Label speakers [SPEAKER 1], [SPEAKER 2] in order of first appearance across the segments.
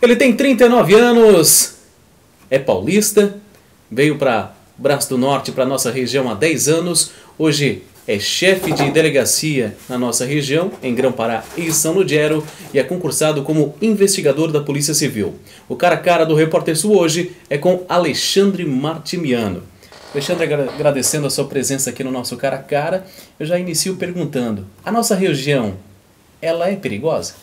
[SPEAKER 1] Ele tem 39 anos, é paulista, veio para Braço do Norte, para nossa região há 10 anos, hoje é chefe de delegacia na nossa região, em Grão-Pará e São Ludgero, e é concursado como investigador da Polícia Civil. O cara a cara do Repórter Sul hoje é com Alexandre Martimiano. Alexandre, agradecendo a sua presença aqui no nosso cara a cara, eu já inicio perguntando, a nossa região, ela é perigosa?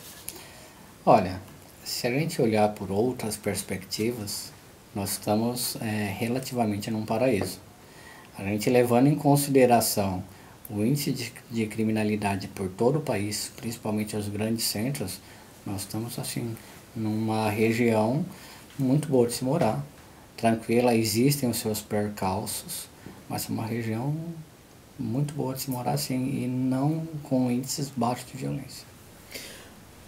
[SPEAKER 2] Olha, se a gente olhar por outras perspectivas, nós estamos relativamente num paraíso. A gente levando em consideração o índice de criminalidade por todo o país, principalmente os grandes centros, nós estamos assim numa região muito boa de se morar. Tranquila, existem os seus percalços, mas é uma região muito boa de se morar assim e não com índices baixos de violência.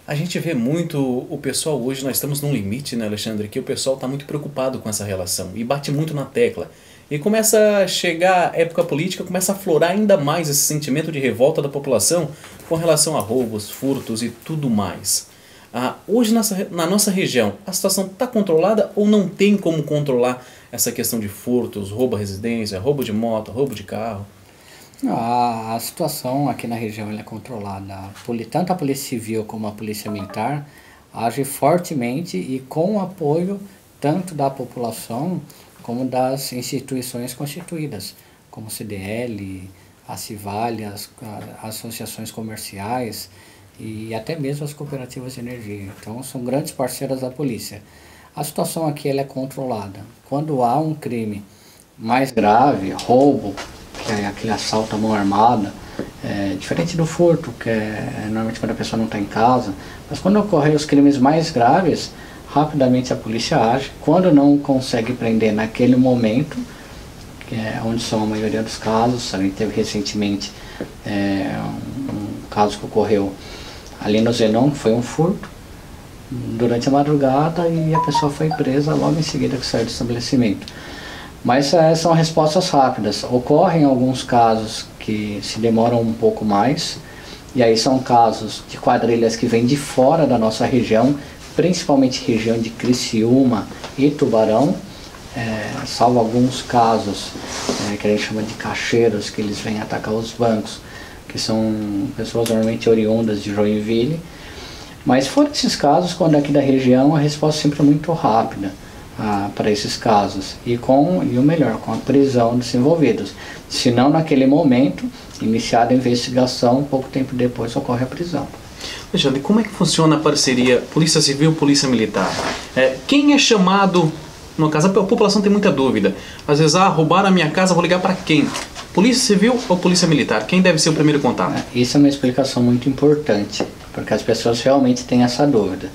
[SPEAKER 1] A gente vê muito o pessoal hoje, nós estamos num limite, né, Alexandre, que o pessoal está muito preocupado com essa relação e bate muito na tecla. E começa a chegar a época política, começa a aflorar ainda mais esse sentimento de revolta da população com relação a roubos, furtos e tudo mais. Hoje na nossa região, a situação está controlada ou não tem como controlar essa questão de furtos, roubo à residência, roubo de moto, roubo de carro?
[SPEAKER 2] A situação aqui na região é controlada. Tanto a Polícia Civil como a Polícia Militar age fortemente e com o apoio tanto da população como das instituições constituídas, como o CDL, a Civale, as associações comerciais e até mesmo as cooperativas de energia. Então são grandes parceiras da polícia. A situação aqui ela é controlada. Quando há um crime mais grave, roubo, que é aquele assalto à mão armada, diferente do furto, que é normalmente quando a pessoa não está em casa, mas quando ocorrem os crimes mais graves, rapidamente a polícia age. Quando não consegue prender naquele momento, que é onde são a maioria dos casos, a gente teve recentemente um caso que ocorreu ali no Zenon, que foi um furto, durante a madrugada, e a pessoa foi presa logo em seguida que saiu do estabelecimento. Mas são respostas rápidas. Ocorrem alguns casos que se demoram um pouco mais, e aí são casos de quadrilhas que vêm de fora da nossa região, principalmente região de Criciúma e Tubarão, salvo alguns casos que a gente chama de cacheiros, que eles vêm atacar os bancos, que são pessoas normalmente oriundas de Joinville. Mas fora esses casos, quando é aqui da região, a resposta sempre é muito rápida para esses casos, e o melhor, com a prisão dos envolvidos. Se não naquele momento, iniciada a investigação, pouco tempo depois ocorre a prisão.
[SPEAKER 1] Alexandre, como é que funciona a parceria Polícia Civil e Polícia Militar? Quem é chamado, no caso a população tem muita dúvida, às vezes, roubaram a minha casa, vou ligar para quem? Polícia Civil ou Polícia Militar? Quem deve ser o primeiro contato?
[SPEAKER 2] Isso é uma explicação muito importante, porque as pessoas realmente têm essa dúvida.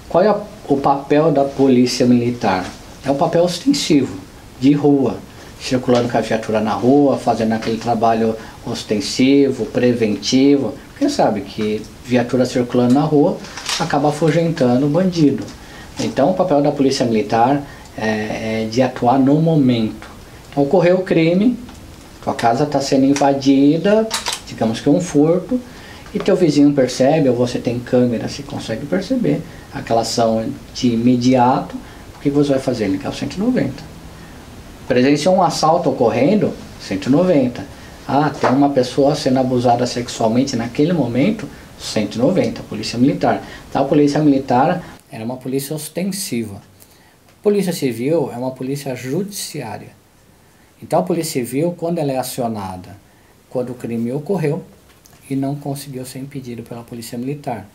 [SPEAKER 2] Qual é o papel da Polícia Militar? É um papel ostensivo, de rua, circulando com a viatura na rua, fazendo aquele trabalho ostensivo, preventivo, porque sabe que viatura circulando na rua acaba afugentando o bandido. Então o papel da Polícia Militar é de atuar no momento. Ocorreu o crime, tua casa está sendo invadida, digamos que é um furto, e teu vizinho percebe, ou você tem câmera, se consegue perceber aquela ação de imediato, o que você vai fazer? Ligar o 190. Presenciou um assalto ocorrendo, 190. Tem uma pessoa sendo abusada sexualmente naquele momento, 190, Polícia Militar. Então a Polícia Militar era uma polícia ostensiva. Polícia Civil é uma polícia judiciária. Então a Polícia Civil, quando ela é acionada, quando o crime ocorreu e não conseguiu ser impedido pela Polícia Militar,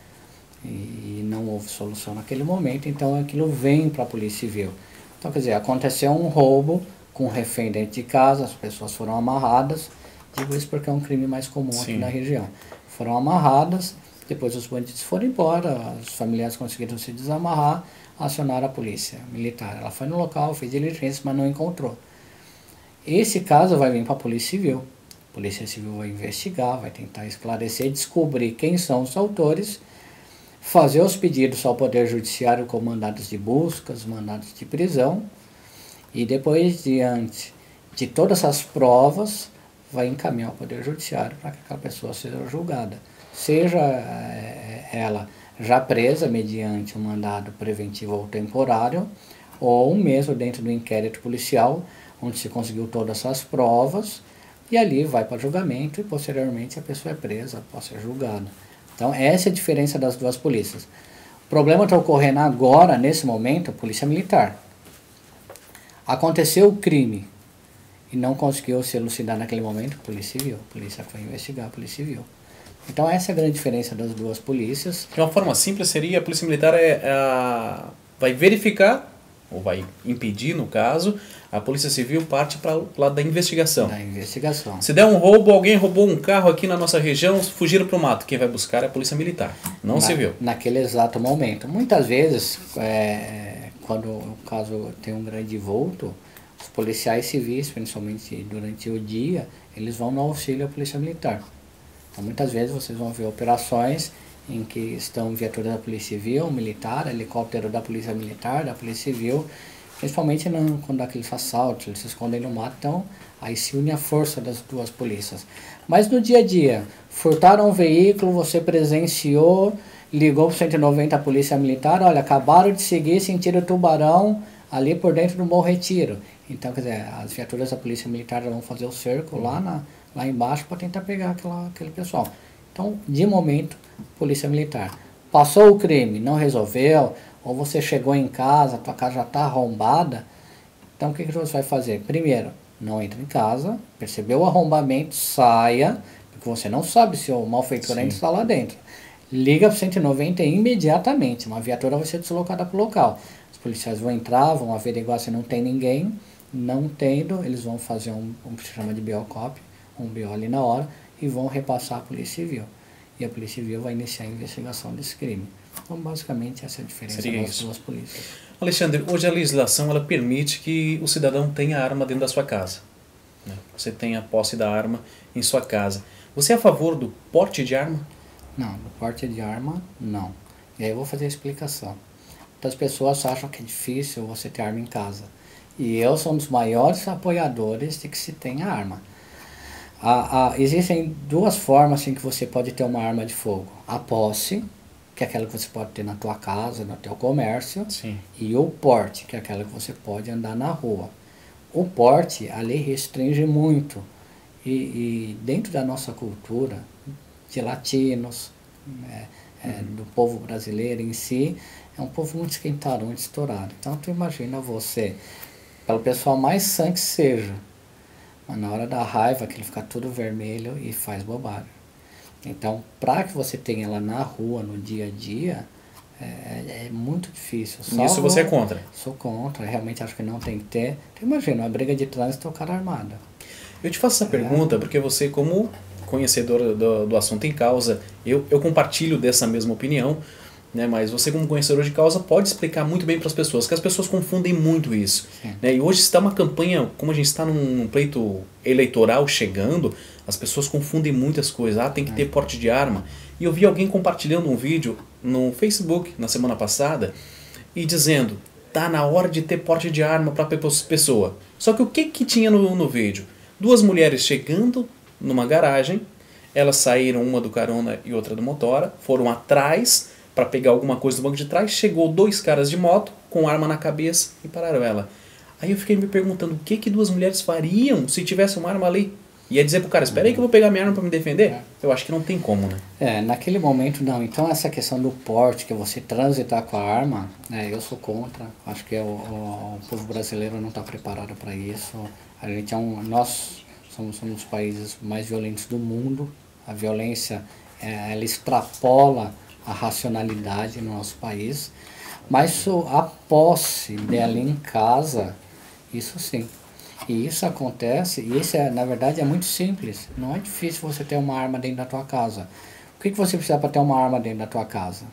[SPEAKER 2] e não houve solução naquele momento, então aquilo vem para a Polícia Civil. Então, quer dizer, aconteceu um roubo com um refém dentro de casa, as pessoas foram amarradas, digo isso porque é um crime mais comum aqui na região. Foram amarradas, depois os bandidos foram embora, os familiares conseguiram se desamarrar, acionaram a Polícia Militar. Ela foi no local, fez diligência, mas não encontrou. Esse caso vai vir para a Polícia Civil. A Polícia Civil vai investigar, vai tentar esclarecer, descobrir quem são os autores, fazer os pedidos ao Poder Judiciário com mandados de buscas, mandados de prisão, e depois, diante de todas essas provas, vai encaminhar ao Poder Judiciário para que aquela pessoa seja julgada. Seja ela já presa mediante um mandado preventivo ou temporário, ou mesmo dentro do inquérito policial, onde se conseguiu todas essas provas, e ali vai para julgamento e posteriormente a pessoa é presa após ser julgada. Então essa é a diferença das duas polícias. O problema está ocorrendo agora, nesse momento, a polícia militar. Aconteceu o crime e não conseguiu se elucidar naquele momento, a polícia civil. A polícia foi investigar, a polícia civil. Então essa é a grande diferença das duas polícias.
[SPEAKER 1] De uma forma simples seria, a polícia militar vai verificar, ou vai impedir no caso, a polícia civil parte para o lado da investigação.
[SPEAKER 2] Da investigação.
[SPEAKER 1] Se der um roubo, alguém roubou um carro aqui na nossa região, fugiram para o mato, quem vai buscar é a polícia militar, não civil.
[SPEAKER 2] Naquele exato momento. Muitas vezes, quando o caso tem um grande vulto, os policiais civis, principalmente durante o dia, eles vão no auxílio à polícia militar. Então muitas vezes vocês vão ver operações em que estão viaturas da polícia civil, militar, helicóptero da polícia militar, da polícia civil, principalmente quando dá aqueles assaltos, eles se escondem no mato, então aí se une a força das duas polícias. Mas no dia a dia, furtaram um veículo, você presenciou, ligou para o 190 a polícia militar, olha, acabaram de seguir sentido Tubarão ali por dentro do Morro Retiro. Então, quer dizer, as viaturas da polícia militar vão fazer o cerco lá embaixo para tentar pegar aquele pessoal. Então, de momento, polícia militar. Passou o crime, não resolveu, ou você chegou em casa, tua casa já está arrombada, então o que você vai fazer? Primeiro, não entre em casa, percebeu o arrombamento, saia, porque você não sabe se o malfeitor ainda está lá dentro. Liga para o 190 imediatamente, uma viatura vai ser deslocada para o local. Os policiais vão entrar, vão averiguar se não tem ninguém, não tendo, eles vão fazer um que se chama de BO-COP, um BO ali na hora, e vão repassar à Polícia Civil. E a Polícia Civil vai iniciar a investigação desse crime. Então, basicamente, essa é a diferença das duas polícias.
[SPEAKER 1] Alexandre, hoje a legislação ela permite que o cidadão tenha arma dentro da sua casa. Né? Você tenha posse da arma em sua casa. Você é a favor do porte de arma?
[SPEAKER 2] Não, do porte de arma, não. E aí eu vou fazer a explicação. Muitas pessoas acham que é difícil você ter arma em casa. E eu sou um dos maiores apoiadores de que se tenha arma. Existem duas formas assim, que você pode ter uma arma de fogo. A posse, que é aquela que você pode ter na tua casa, no teu comércio.
[SPEAKER 1] Sim.
[SPEAKER 2] E o porte, que é aquela que você pode andar na rua. O porte, a lei restringe muito. E dentro da nossa cultura, de latinos, do povo brasileiro em si, é um povo muito esquentado, muito estourado. Então, tu imagina você, pelo pessoal mais sã que seja, mas na hora da raiva, que ele fica tudo vermelho e faz bobagem. Então, para que você tenha ela na rua, no dia a dia, é muito difícil.
[SPEAKER 1] Isso você é contra?
[SPEAKER 2] Sou contra, realmente acho que não tem que ter. Então, imagina, uma briga de trânsito, o cara armado.
[SPEAKER 1] Eu te faço essa pergunta porque você, como conhecedor do assunto em causa, eu compartilho dessa mesma opinião, né, mas você como conhecedor de causa pode explicar muito bem para as pessoas, que as pessoas confundem muito isso. Né, e hoje está uma campanha, como a gente está num pleito eleitoral chegando, as pessoas confundem muitas coisas. Tem que ter porte de arma. E eu vi alguém compartilhando um vídeo no Facebook na semana passada e dizendo, tá na hora de ter porte de arma para a pessoa. Só que o que tinha no vídeo? Duas mulheres chegando numa garagem, elas saíram, uma do carona e outra do motora, foram atrás para pegar alguma coisa do banco de trás, chegou dois caras de moto com arma na cabeça e pararam ela. Aí eu fiquei me perguntando o que duas mulheres fariam se tivesse uma arma ali? Ia dizer pro cara, espera aí que eu vou pegar minha arma para me defender? Eu acho que não tem como, né?
[SPEAKER 2] Naquele momento não. Então essa questão do porte, que você transitar com a arma, eu sou contra. Acho que o povo brasileiro não está preparado para isso. A gente nós somos um dos países mais violentos do mundo. A violência, ela extrapola a racionalidade no nosso país. Mas a posse dela em casa, isso sim. E isso acontece, e isso na verdade é muito simples. Não é difícil você ter uma arma dentro da tua casa. O que você precisa para ter uma arma dentro da tua casa?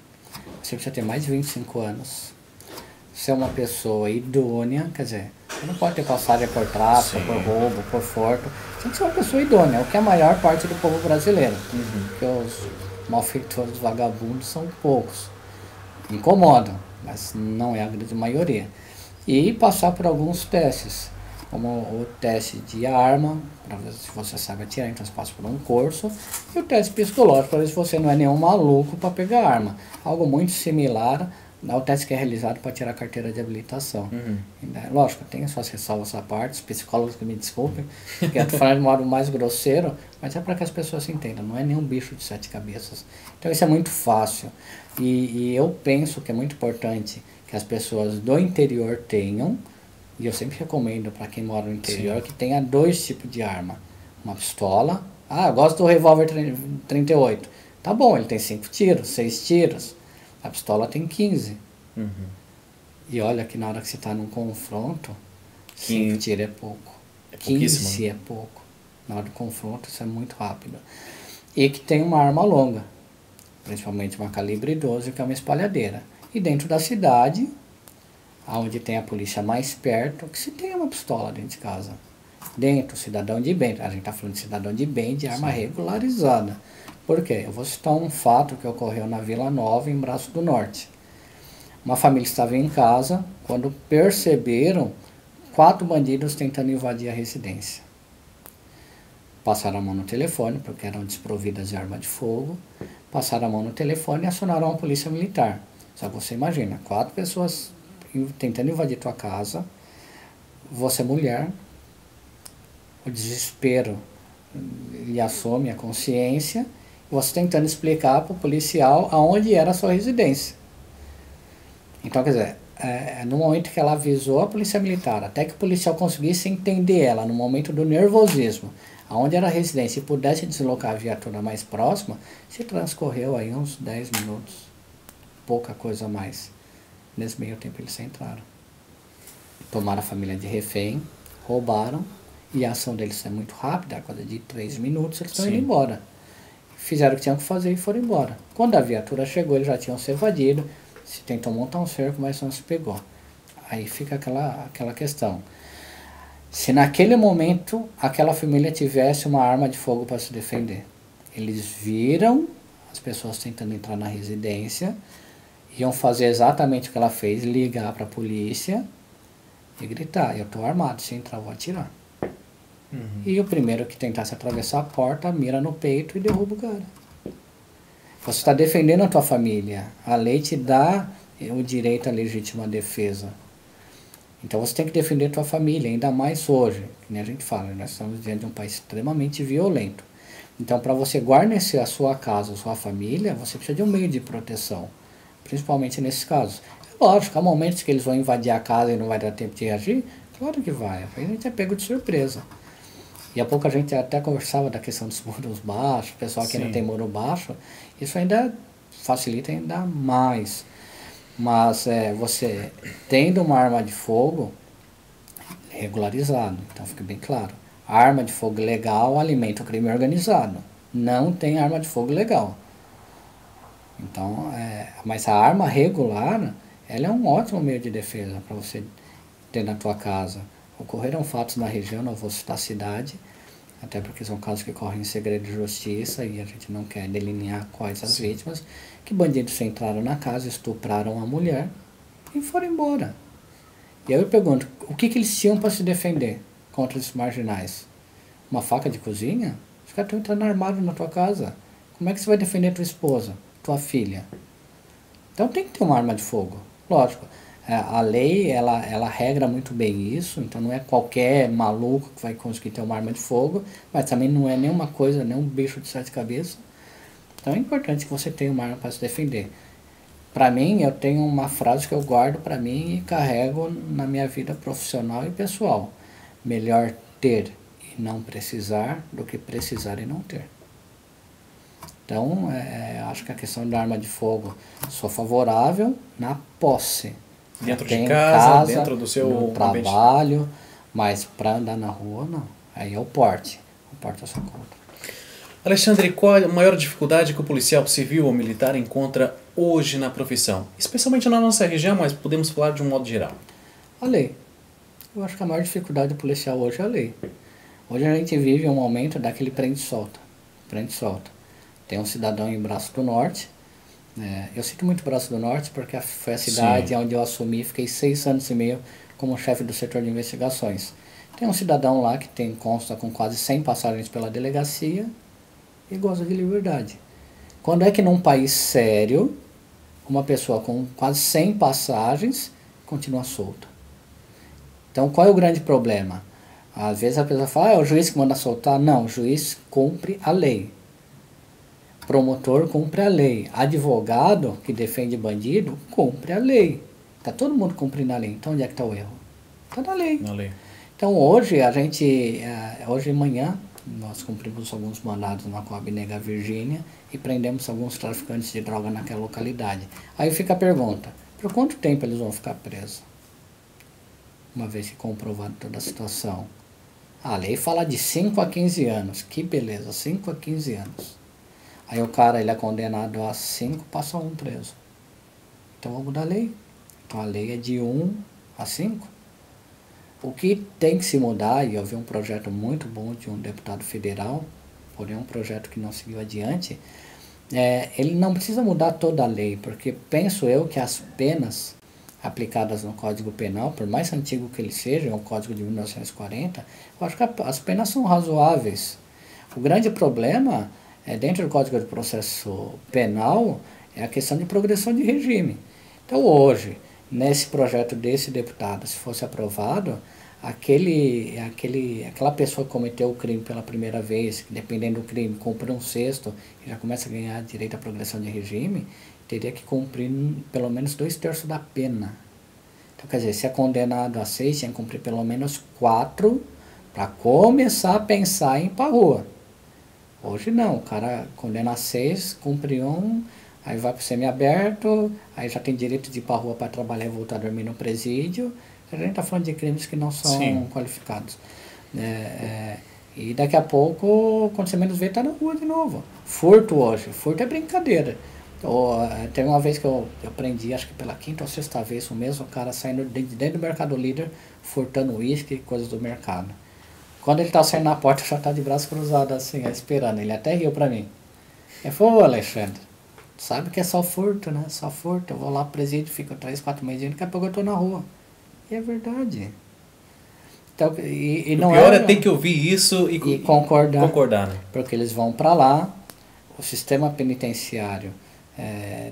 [SPEAKER 2] Você precisa ter mais de 25 anos. Ser uma pessoa idônea, quer dizer, você não pode ter passagem por tráfico, por roubo, por furto. Você tem que ser uma pessoa idônea, o que é a maior parte do povo brasileiro. Porque os malfeitores vagabundos são poucos. Incomodam, mas não é a grande maioria. E passar por alguns testes. como o teste de arma, para ver se você sabe atirar, então você passa por um curso, e o teste psicológico, para ver se você não é nenhum maluco para pegar arma. Algo muito similar ao teste que é realizado para tirar a carteira de habilitação. Lógico, tem suas ressalvas à parte, os psicólogos que me desculpem, porque eu estou falando de modo mais grosseiro, mas é para que as pessoas se entendam, não é nenhum bicho de 7 cabeças. Então isso é muito fácil, e eu penso que é muito importante que as pessoas do interior tenham, e eu sempre recomendo para quem mora no interior, sim, que tenha 2 tipos de arma. Uma pistola. Ah, eu gosto do revólver 38. Tá bom, ele tem 5 tiros, 6 tiros. A pistola tem 15. E olha que na hora que você está num confronto, 5 tiros é pouco.
[SPEAKER 1] É
[SPEAKER 2] 15 é pouco. Na hora do confronto, isso é muito rápido. E que tem uma arma longa. Principalmente uma calibre 12, que é uma espalhadeira. E dentro da cidade, onde tem a polícia mais perto, que se tem uma pistola dentro de casa. Dentro, cidadão de bem. A gente está falando de cidadão de bem, de arma, sim, regularizada. Por quê? Eu vou citar um fato que ocorreu na Vila Nova, em Braço do Norte. Uma família estava em casa, quando perceberam 4 bandidos tentando invadir a residência. Passaram a mão no telefone, porque eram desprovidas de arma de fogo. Passaram a mão no telefone e acionaram a polícia militar. Só que você imagina, 4 pessoas tentando invadir tua casa, você é mulher, o desespero lhe assume a consciência, você tentando explicar para o policial aonde era a sua residência. Então, quer dizer, no momento que ela avisou a polícia militar, até que o policial conseguisse entender ela, no momento do nervosismo, aonde era a residência e pudesse deslocar a viatura mais próxima, se transcorreu aí uns 10 minutos, pouca coisa mais. Nesse meio tempo eles entraram. Tomaram a família de refém, roubaram, e a ação deles é muito rápida, a coisa de 3 minutos eles estão indo embora. Fizeram o que tinham que fazer e foram embora. Quando a viatura chegou, eles já tinham se evadido, se tentou montar um cerco, mas não se pegou. Aí fica aquela questão. Se naquele momento aquela família tivesse uma arma de fogo para se defender, eles viram as pessoas tentando entrar na residência, iam fazer exatamente o que ela fez, ligar para a polícia e gritar, eu estou armado, se entrar eu vou atirar. E o primeiro que tentasse atravessar a porta, mira no peito e derruba o cara. Você está defendendo a tua família, a lei te dá o direito à legítima defesa. Então você tem que defender a tua família, ainda mais hoje, que nem a gente fala, nós estamos diante de um país extremamente violento. Então para você guarnecer a sua casa, a sua família, você precisa de um meio de proteção. Principalmente nesses casos. É lógico, há momentos que eles vão invadir a casa e não vai dar tempo de reagir. Claro que vai. A gente é pego de surpresa. E há pouco a gente até conversava da questão dos muros baixos, o pessoal que não tem muro baixo. Isso ainda facilita ainda mais. Mas você tendo uma arma de fogo regularizado, então fica bem claro. A arma de fogo legal alimenta o crime organizado. Não tem arma de fogo legal. Então, mas a arma regular, ela é um ótimo meio de defesa para você ter na tua casa. Ocorreram fatos na região, não vou citar a cidade, até porque são casos que correm em segredo de justiça e a gente não quer delinear quais as vítimas, que bandidos entraram na casa, estupraram a mulher e foram embora. E aí eu pergunto, o que eles tinham para se defender contra esses marginais? Uma faca de cozinha? Os caras estão entrando armados na tua casa. Como é que você vai defender tua esposa? Tua filha. Então tem que ter uma arma de fogo, lógico. A lei, ela regra muito bem isso, então não é qualquer maluco que vai conseguir ter uma arma de fogo, mas também não é nenhuma coisa, nenhum bicho de 7 cabeças. Então é importante que você tenha uma arma para se defender. Para mim, eu tenho uma frase que eu guardo para mim e carrego na minha vida profissional e pessoal. Melhor ter e não precisar do que precisar e não ter. Então, acho que a questão da arma de fogo, sou favorável na posse.
[SPEAKER 1] Dentro de casa, dentro do seu
[SPEAKER 2] no trabalho, mas para andar na rua, não. Aí é o porte. O porte eu sou contra.
[SPEAKER 1] Alexandre, qual a maior dificuldade que o policial civil ou militar encontra hoje na profissão? Especialmente na nossa região, mas podemos falar de um modo geral.
[SPEAKER 2] A lei. Eu acho que a maior dificuldade do policial hoje é a lei. Hoje a gente vive um momento daquele prende-solta. Prende-solta. Tem um cidadão em Braço do Norte. Eu cito muito Braço do Norte porque foi a cidade onde eu assumi, fiquei 6 anos e meio como chefe do setor de investigações. Tem um cidadão lá que consta com quase 100 passagens pela delegacia e goza de liberdade. Quando é que num país sério, uma pessoa com quase 100 passagens continua solta? Então qual é o grande problema? Às vezes a pessoa fala, é o juiz que manda soltar. Não, o juiz cumpre a lei. Promotor cumpre a lei. Advogado que defende bandido cumpre a lei. Está todo mundo cumprindo a lei. Então onde é que está o erro? Está na lei.
[SPEAKER 1] Na lei.
[SPEAKER 2] Então hoje hoje de manhã, nós cumprimos alguns mandados na Coab Nega Virgínia e prendemos alguns traficantes de droga naquela localidade. Aí fica a pergunta, por quanto tempo eles vão ficar presos? Uma vez que comprovado toda a situação. A lei fala de 5 a 15 anos. Que beleza, 5 a 15 anos. Aí o cara ele é condenado a 5, passa 1 preso. Então vamos mudar a lei. Então a lei é de 1 a 5. O que tem que se mudar, e eu vi um projeto muito bom de um deputado federal, porém um projeto que não seguiu adiante, ele não precisa mudar toda a lei, porque penso eu que as penas aplicadas no Código Penal, por mais antigo que ele seja, é um Código de 1940, eu acho que as penas são razoáveis. O grande problema dentro do Código de Processo Penal é a questão de progressão de regime. Então hoje, nesse projeto desse deputado, se fosse aprovado, aquela pessoa que cometeu o crime pela primeira vez, que dependendo do crime, cumpre um sexto e já começa a ganhar direito à progressão de regime, teria que cumprir pelo menos 2/3 da pena. Então, quer dizer, se é condenado a 6, tinha que cumprir pelo menos 4 para começar a pensar em ir para a rua. Hoje não, o cara condena a 6, cumpre 1, aí vai para o semiaberto, aí já tem direito de ir para a rua para trabalhar e voltar a dormir no presídio. A gente está falando de crimes que não são Sim. qualificados. E daqui a pouco, quando você menos vê, está na rua de novo. Furto hoje. Furto é brincadeira. Teve uma vez que eu aprendi, acho que pela 5ª ou 6ª vez, o mesmo cara saindo dentro do Mercado Líder, furtando uísque e coisas do mercado. Quando ele está saindo na porta, já está de braço cruzado, assim, esperando. Ele até riu para mim. Ele falou, ô Alexandre, sabe que é só furto, né? Só furto. Eu vou lá pro presídio, fico 3, 4 meses, daqui a pouco eu estou na rua. E é verdade. Então, e não
[SPEAKER 1] o pior é ter que ouvir isso e
[SPEAKER 2] concordar. Né? Porque eles vão para lá, o sistema penitenciário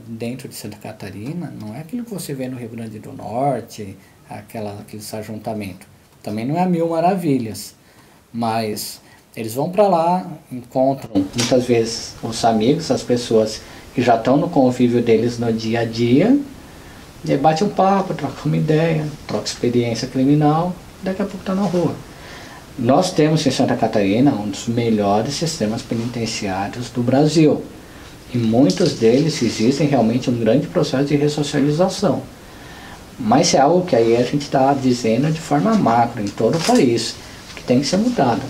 [SPEAKER 2] dentro de Santa Catarina não é aquilo que você vê no Rio Grande do Norte, aquele ajuntamento. Também não é 1000 maravilhas, mas eles vão para lá, encontram muitas vezes os amigos, as pessoas que já estão no convívio deles no dia a dia, e aí bate um papo, troca uma ideia, troca experiência criminal, daqui a pouco está na rua. Nós temos em Santa Catarina um dos melhores sistemas penitenciários do Brasil. E muitos deles existem realmente um grande processo de ressocialização. Mas é algo que aí a gente está dizendo de forma macro, em todo o país, que tem que ser mudado.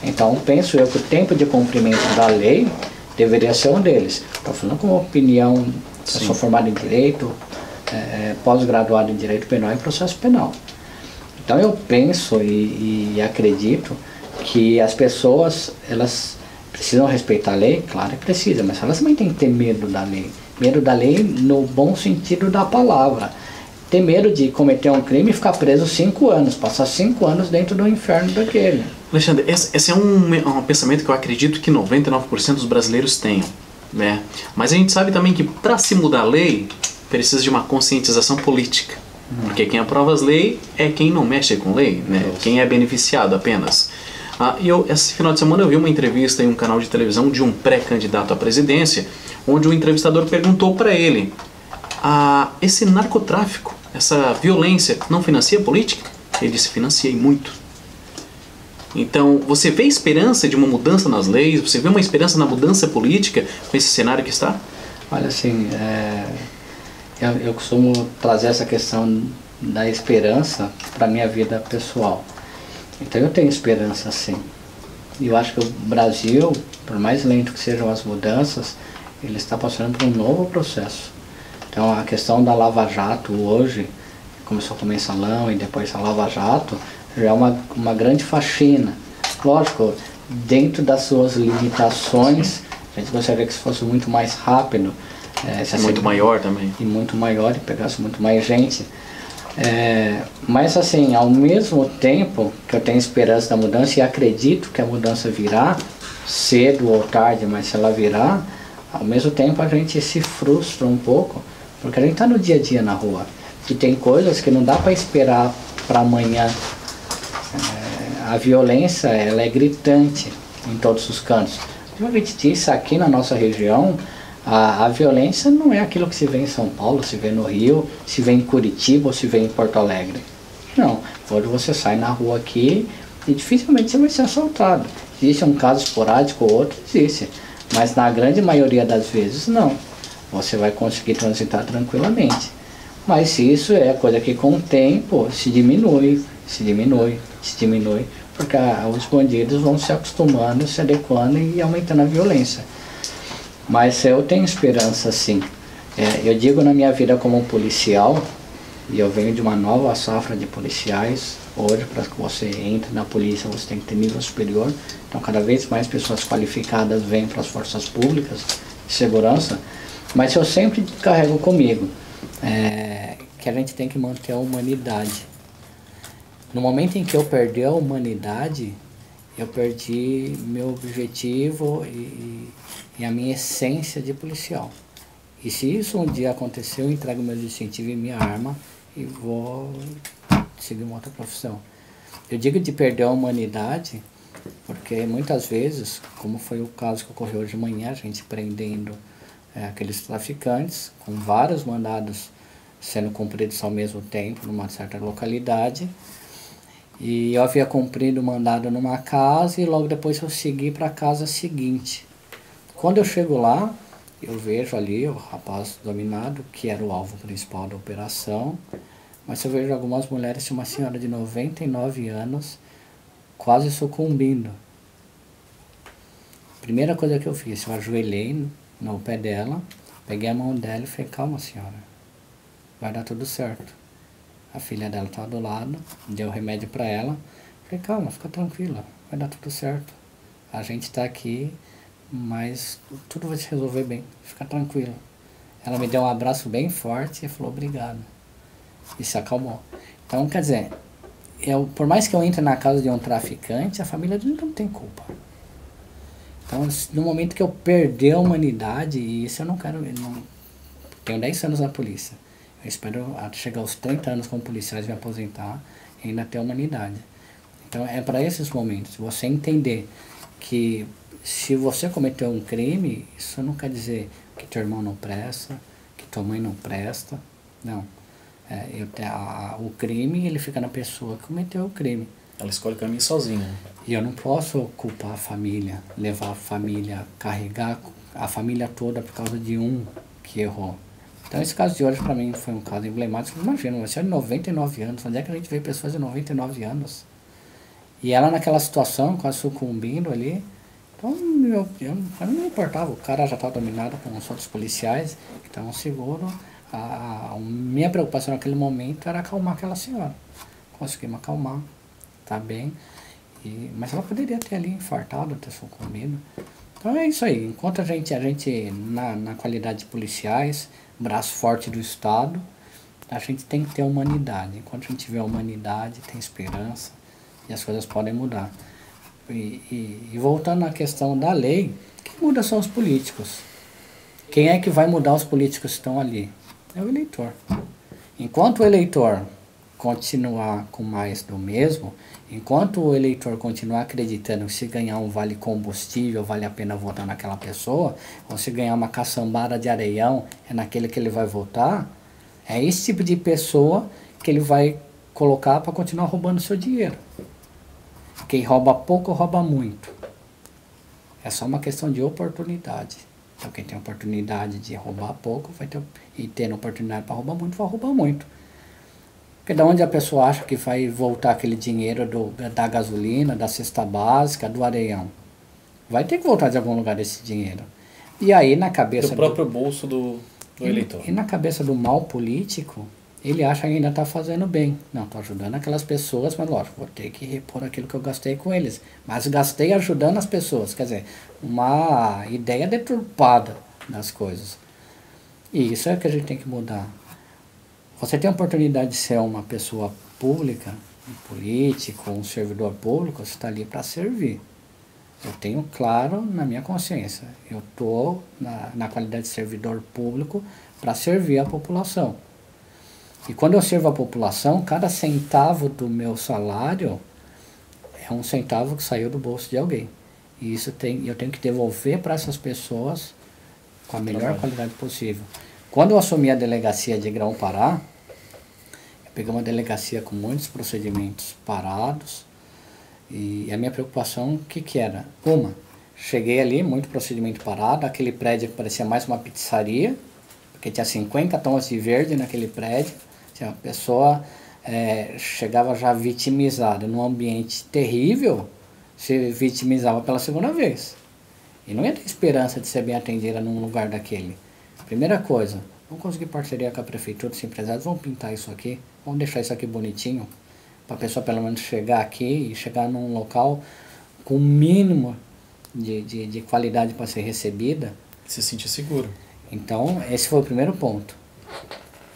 [SPEAKER 2] Então penso eu que o tempo de cumprimento da lei deveria ser um deles. Estou falando com uma opinião, eu sou formado em Direito, pós-graduado em Direito Penal e Processo Penal. Então eu penso e acredito que as pessoas, elas precisam respeitar a lei, claro que precisa, mas elas também têm que ter medo da lei. Medo da lei no bom sentido da palavra. Ter medo de cometer um crime e ficar preso 5 anos, passar 5 anos dentro do inferno daquele.
[SPEAKER 1] Alexandre, esse é um pensamento que eu acredito que 99% dos brasileiros tenham, né? Mas a gente sabe também que para se mudar a lei, precisa de uma conscientização política. Porque quem aprova as leis é quem não mexe com lei, né? Quem é beneficiado apenas. Esse final de semana eu vi uma entrevista em um canal de televisão de um pré-candidato à presidência, onde o entrevistador perguntou para ele, esse narcotráfico, essa violência não financia a política? Ele disse, financia e muito. Então, você vê esperança de uma mudança nas leis? Você vê uma esperança na mudança política com esse cenário que está?
[SPEAKER 2] Olha, assim, eu costumo trazer essa questão da esperança para a minha vida pessoal. Então eu tenho esperança, sim. E eu acho que o Brasil, por mais lento que sejam as mudanças, ele está passando por um novo processo. Então a questão da Lava Jato hoje, começou com o Mensalão e depois a Lava Jato, já é uma grande faxina. Lógico, dentro das suas limitações, a gente gostaria que isso fosse muito mais rápido.
[SPEAKER 1] Muito maior também.
[SPEAKER 2] E muito maior, e pegasse muito mais gente. Mas assim, ao mesmo tempo que eu tenho esperança da mudança e acredito que a mudança virá, cedo ou tarde, mas se ela virá, ao mesmo tempo a gente se frustra um pouco, porque a gente está no dia a dia na rua. E tem coisas que não dá para esperar para amanhã. A violência, ela é gritante em todos os cantos. Como a gente disse, aqui na nossa região, a violência não é aquilo que se vê em São Paulo, se vê no Rio, se vê em Curitiba ou se vê em Porto Alegre. Não, quando você sai na rua aqui, e dificilmente você vai ser assaltado. Existe um caso esporádico ou outro, existe. Mas na grande maioria das vezes, não. Você vai conseguir transitar tranquilamente. Mas isso é coisa que com o tempo se diminui, se diminui, se diminui, porque os bandidos vão se acostumando, se adequando e aumentando a violência. Mas eu tenho esperança, sim. Eu digo na minha vida como um policial, e eu venho de uma nova safra de policiais. Hoje, para que você entre na polícia, você tem que ter nível superior. Então, cada vez mais pessoas qualificadas vêm para as forças públicas de segurança. Mas eu sempre carrego comigo que a gente tem que manter a humanidade. No momento em que eu perder a humanidade, eu perdi meu objetivo e a minha essência de policial. E se isso um dia acontecer, eu entrego meu distintivo e minha arma e vou seguir uma outra profissão. Eu digo de perder a humanidade porque muitas vezes, como foi o caso que ocorreu hoje de manhã, a gente prendendo aqueles traficantes, com vários mandados sendo cumpridos ao mesmo tempo numa certa localidade, e eu havia cumprido o mandado numa casa e logo depois eu segui para a casa seguinte. Quando eu chego lá, eu vejo ali o rapaz dominado, que era o alvo principal da operação, mas eu vejo algumas mulheres e uma senhora de 99 anos quase sucumbindo. Primeira coisa que eu fiz, eu ajoelhei no pé dela, peguei a mão dela e falei, calma senhora, vai dar tudo certo. A filha dela estava do lado, deu remédio para ela, falei, calma, fica tranquila, vai dar tudo certo. A gente está aqui, mas tudo vai se resolver bem, fica tranquila. Ela me deu um abraço bem forte e falou, obrigado. E se acalmou. Então, quer dizer, por mais que eu entre na casa de um traficante, a família dele não tem culpa. Então, no momento que eu perder a humanidade, e isso eu não quero, tenho 10 anos na polícia, eu espero chegar aos 30 anos como policiais, me aposentar e ainda ter a humanidade. Então, é para esses momentos, você entender que se você cometeu um crime, isso não quer dizer que teu irmão não presta, que tua mãe não presta, não. O crime, ele fica na pessoa que cometeu o crime.
[SPEAKER 1] Ela escolhe o caminho sozinha.
[SPEAKER 2] E eu não posso culpar a família, levar a família, carregar a família toda por causa de um que errou. Então esse caso de hoje para mim foi um caso emblemático. Imagina, uma senhora de 99 anos, onde é que a gente vê pessoas de 99 anos? E ela naquela situação, quase sucumbindo ali. Então eu não me importava, o cara já estava dominado com os outros policiais que estavam seguros. A minha preocupação naquele momento era acalmar aquela senhora. Conseguimos acalmar, tá bem. Mas ela poderia ter ali infartado, ter sucumbido. Então é isso aí. Enquanto a gente na qualidade de policiais, braço forte do Estado, a gente tem que ter humanidade. Enquanto a gente tiver humanidade, tem esperança e as coisas podem mudar. E voltando à questão da lei, quem muda são os políticos. Quem é que vai mudar os políticos que estão ali? É o eleitor. Enquanto o eleitor continuar com mais do mesmo, enquanto o eleitor continuar acreditando que se ganhar um vale combustível, vale a pena votar naquela pessoa, ou se ganhar uma caçambada de areião, é naquele que ele vai votar, é esse tipo de pessoa que ele vai colocar para continuar roubando seu dinheiro. Quem rouba pouco, rouba muito. É só uma questão de oportunidade. Então quem tem oportunidade de roubar pouco, vai ter, e tendo oportunidade para roubar muito, vai roubar muito. Porque da onde a pessoa acha que vai voltar aquele dinheiro da gasolina, da cesta básica, do areião? Vai ter que voltar de algum lugar esse dinheiro. E aí na cabeça
[SPEAKER 1] do próprio bolso do eleitor.
[SPEAKER 2] E na cabeça do mal político, ele acha que ainda está fazendo bem. Não, estou ajudando aquelas pessoas, mas lógico, vou ter que repor aquilo que eu gastei com eles. Mas gastei ajudando as pessoas. Quer dizer, uma ideia deturpada das coisas. E isso é que a gente tem que mudar. você tem a oportunidade de ser uma pessoa pública, um político, um servidor público, você está ali para servir. Eu tenho claro na minha consciência, eu estou na qualidade de servidor público para servir a população. E quando eu sirvo a população, cada centavo do meu salário é um centavo que saiu do bolso de alguém. E isso eu tenho que devolver para essas pessoas com a melhor qualidade possível. Quando eu assumi a delegacia de Grão-Pará, eu peguei uma delegacia com muitos procedimentos parados, e a minha preocupação, o que era? Cheguei ali, muito procedimento parado, aquele prédio que parecia mais uma pizzaria, porque tinha 50 tons de verde naquele prédio, tinha uma pessoa chegava já vitimizada num ambiente terrível, se vitimizava pela segunda vez. E não ia ter esperança de ser bem atendida num lugar daquele. Primeira coisa, vamos conseguir parceria com a prefeitura, os empresários, vamos pintar isso aqui, vamos deixar isso aqui bonitinho, para a pessoa pelo menos chegar aqui e chegar num local com o mínimo de qualidade para ser recebida.
[SPEAKER 1] Se sentir seguro.
[SPEAKER 2] Então, esse foi o primeiro ponto.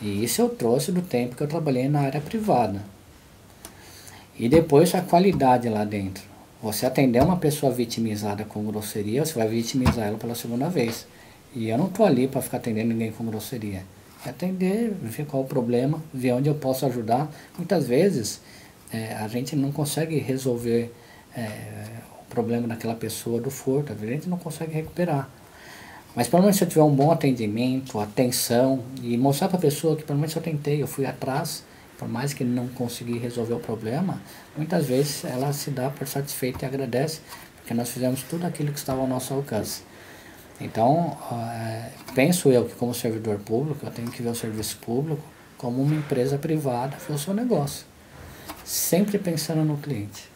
[SPEAKER 2] E isso eu trouxe do tempo que eu trabalhei na área privada. E depois a qualidade lá dentro. Você atender uma pessoa vitimizada com grosseria, você vai vitimizar ela pela segunda vez. E eu não estou ali para ficar atendendo ninguém com grosseria. É atender, ver qual é o problema, ver onde eu posso ajudar. Muitas vezes a gente não consegue resolver o problema daquela pessoa do furto, a gente não consegue recuperar. Mas pelo menos se eu tiver um bom atendimento, atenção, e mostrar para a pessoa que pelo menos eu tentei, eu fui atrás, por mais que não consegui resolver o problema, muitas vezes ela se dá por satisfeita e agradece, porque nós fizemos tudo aquilo que estava ao nosso alcance. Então, penso eu que como servidor público, eu tenho que ver o serviço público como uma empresa privada, foi o seu negócio. Sempre pensando no cliente.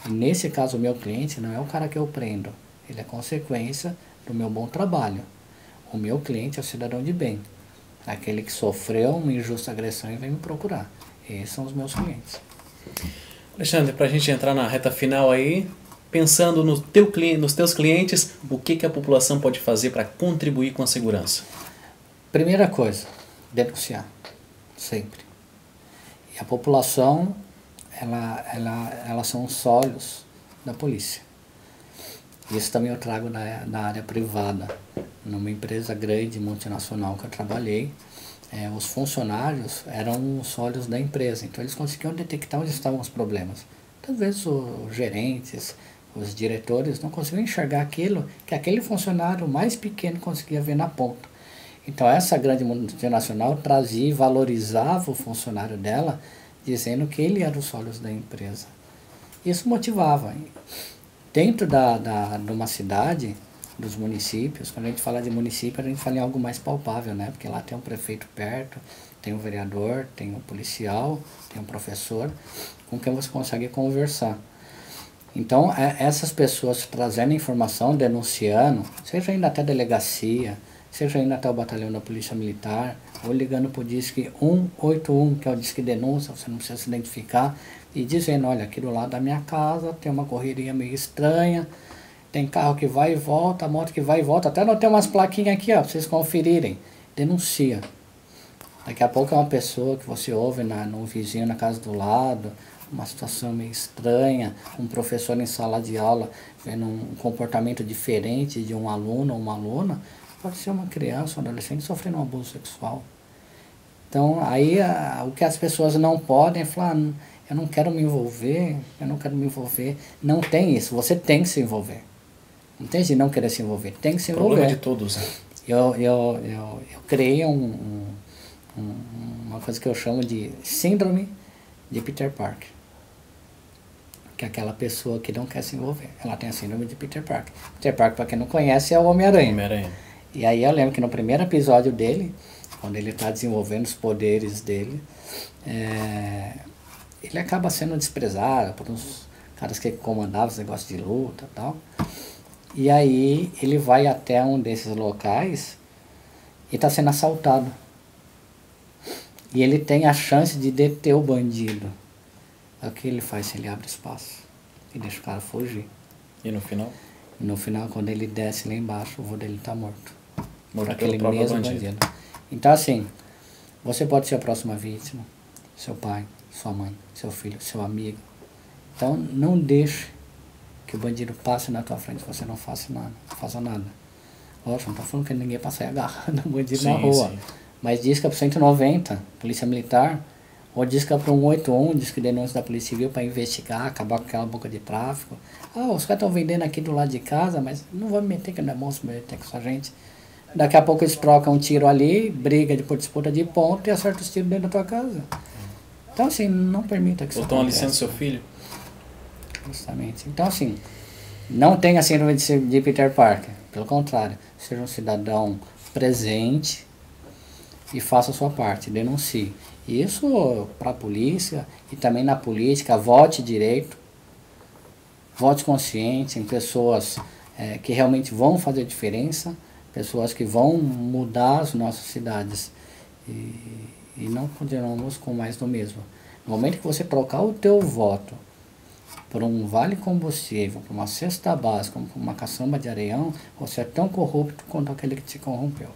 [SPEAKER 2] E nesse caso, o meu cliente não é o cara que eu prendo, ele é consequência do meu bom trabalho. O meu cliente é o cidadão de bem, aquele que sofreu uma injusta agressão e vem me procurar. Esses são os meus clientes.
[SPEAKER 1] Alexandre, para a gente entrar na reta final aí, pensando no nos teus clientes, o que a população pode fazer para contribuir com a segurança?
[SPEAKER 2] Primeira coisa, denunciar, sempre. E a população, elas são os olhos da polícia. Isso também eu trago na área privada. Numa empresa grande, multinacional que eu trabalhei, os funcionários eram os olhos da empresa, então eles conseguiam detectar onde estavam os problemas. Talvez os gerentes, os diretores não conseguiam enxergar aquilo que aquele funcionário mais pequeno conseguia ver na ponta. Então essa grande multinacional trazia e valorizava o funcionário dela, dizendo que ele era os olhos da empresa. Isso motivava. Dentro de uma cidade, dos municípios, quando a gente fala de município, a gente fala em algo mais palpável, né? Porque lá tem um prefeito perto, tem um vereador, tem um policial, tem um professor, com quem você consegue conversar. Então, essas pessoas trazendo informação, denunciando, seja indo até a delegacia, seja indo até o batalhão da Polícia Militar, ou ligando para o Disque 181, que é o Disque Denúncia, você não precisa se identificar, e dizendo, olha, aqui do lado da minha casa tem uma correria meio estranha, tem carro que vai e volta, moto que vai e volta, até não tem umas plaquinhas aqui, ó, para vocês conferirem. Denuncia. Daqui a pouco é uma pessoa que você ouve no vizinho na casa do lado, uma situação meio estranha, um professor em sala de aula vendo um comportamento diferente de um aluno ou uma aluna, pode ser uma criança, um adolescente sofrendo um abuso sexual. Então, aí o que as pessoas não podem é falar, eu não quero me envolver, eu não quero me envolver. Não tem isso, você tem que se envolver. Não tem de não querer se envolver, tem que se envolver.
[SPEAKER 1] Problema de todos, né?
[SPEAKER 2] Eu criei uma coisa que eu chamo de síndrome de Peter Parker. Que é aquela pessoa que não quer se envolver. Ela tem a síndrome de Peter Parker. Peter Parker, para quem não conhece, é o Homem-Aranha.
[SPEAKER 1] Homem-Aranha.
[SPEAKER 2] E aí eu lembro que no primeiro episódio dele, quando ele está desenvolvendo os poderes dele, ele acaba sendo desprezado por uns caras que comandavam os negócios de luta e tal. E aí ele vai até um desses locais e está sendo assaltado. E ele tem a chance de deter o bandido. O que ele faz? Ele abre espaço e deixa o cara fugir.
[SPEAKER 1] E no final?
[SPEAKER 2] No final, quando ele desce lá embaixo, o vô dele está morto.
[SPEAKER 1] Morto
[SPEAKER 2] Por aquele
[SPEAKER 1] pelo próprio
[SPEAKER 2] mesmo bandido. Então assim, Você pode ser a próxima vítima, seu pai, sua mãe, seu filho, seu amigo. Então não deixe que o bandido passe na tua frente e você não faça nada. Lógico, não estou falando que ninguém passa aí agarrando o bandido na rua. Sim. Mas disca para 190, Polícia Militar, ou disca para 181, disca denúncia da Polícia Civil para investigar, acabar com aquela boca de tráfico. Os caras estão vendendo aqui do lado de casa, mas não vou me meter que não é monstro, me meter com essa gente. Daqui a pouco eles trocam um tiro ali, briga por disputa de ponto e acertam os tiros dentro da tua casa. Então assim, não permita que isso aconteça.
[SPEAKER 1] Ou estão aliciando seu filho.
[SPEAKER 2] Justamente. Então assim, não tenha síndrome de Peter Parker. Pelo contrário, seja um cidadão presente e faça a sua parte, denuncie. Isso para a polícia e também na política, vote direito, vote consciente em pessoas que realmente vão fazer diferença, pessoas que vão mudar as nossas cidades e não continuamos com mais do mesmo. No momento que você trocar o teu voto por um vale combustível, por uma cesta básica, por uma caçamba de areião, você é tão corrupto quanto aquele que te corrompeu.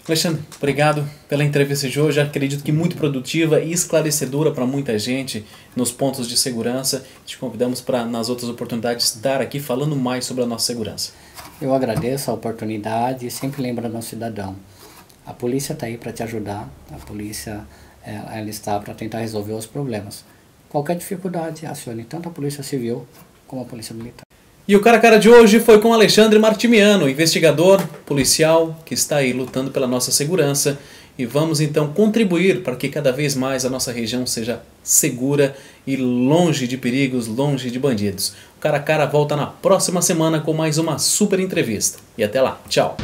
[SPEAKER 1] Alexandre, obrigado pela entrevista de hoje. Acredito que muito produtiva e esclarecedora para muita gente nos pontos de segurança. Te convidamos para, nas outras oportunidades, estar aqui falando mais sobre a nossa segurança.
[SPEAKER 2] Eu agradeço a oportunidade e sempre lembrando ao cidadão. A polícia está aí para te ajudar, a polícia ela está para tentar resolver os problemas. Qualquer dificuldade, acione tanto a Polícia Civil como a Polícia Militar.
[SPEAKER 1] E o Cara a Cara de hoje foi com Alexandre Martimiano, investigador, policial, que está aí lutando pela nossa segurança. E vamos então contribuir para que cada vez mais a nossa região seja segura e longe de perigos, longe de bandidos. O Cara a Cara volta na próxima semana com mais uma super entrevista. E até lá, tchau!